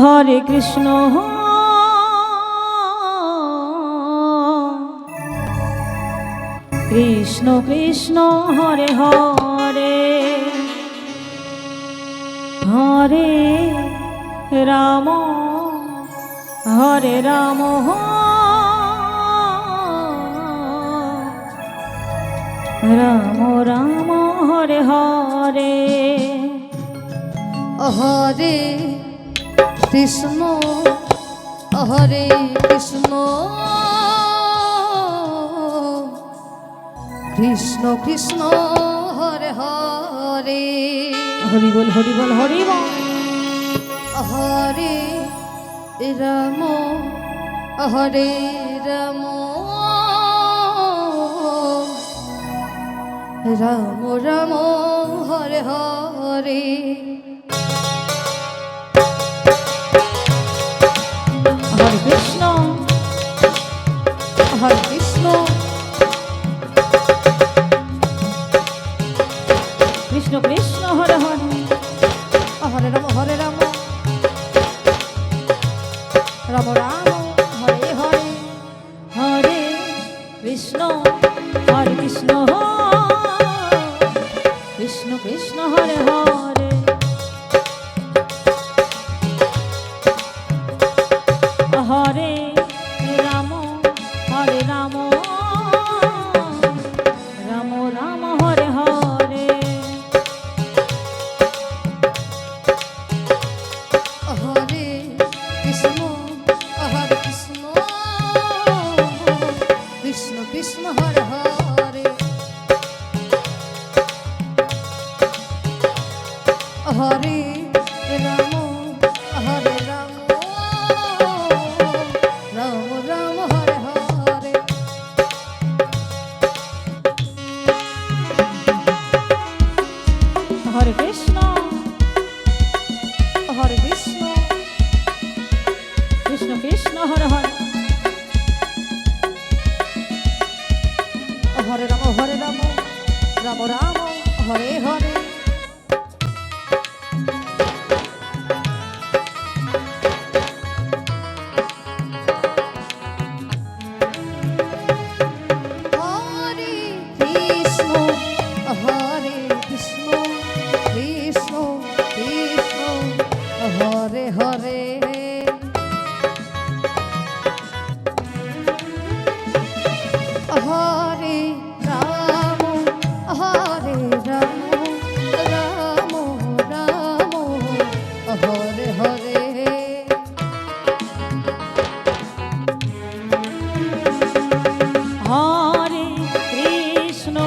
হরে Krishna Krishna Krishna Hare Hare Hare Ram হরে Ram Ram Ram Hare Hare Hare Krishna হরে Krishna Krishna Krishna Hare Hare Hari বল Hari বল Hari বল হরে Ram হরে Ram Ram Ram Hare Hare Hare Krishna হরে Krishna Krishna Krishna Hare Hare Hare Ram Ram Ram Hare Hare Hare Krishna Krishna Krishna Krishna Hare Hare Hare Ram Ram Ram Hare Hare Hare Krishna Krishna Krishna Hare Hare Hare Ram Ram Ram Hare Hare Hare Krishna Krishna Krishna Krishna Hare Hare Hare Ram Ram Ram Hare Hare Hare Krishna Krishna Krishna Hare Hare Hare Ram Ram Ram Hare Hare Hare Krishna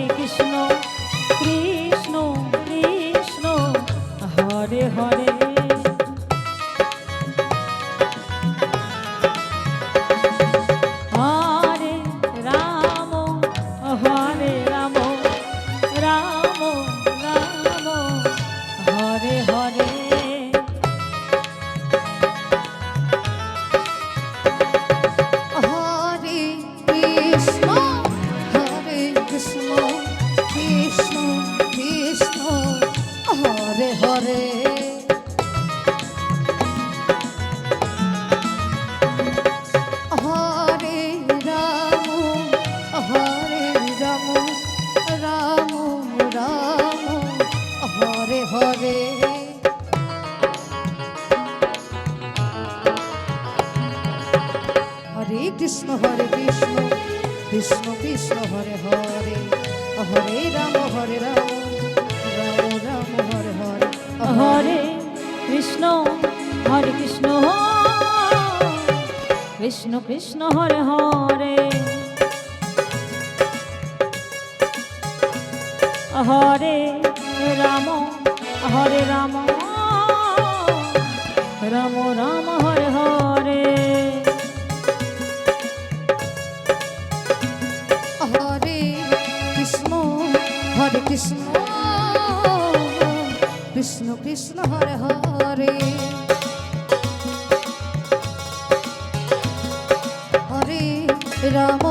Krishna Krishna Krishna Hare Hare Hare Ram Ram Ram Ram Hare Hare Hare Krishna Krishna Krishna Hare Hare Hare Ram Ram Ram Hare Hare Hare Krishna Krishna Krishna Hare Hare Hare Ram Ram Ram Hare Hare Hare Krishna Krishna Krishna Krishna Hare Hare Hare Ram Ram Ram Hare Hare Hare Krishna Krishna Krishna Hare Hare Hare Ram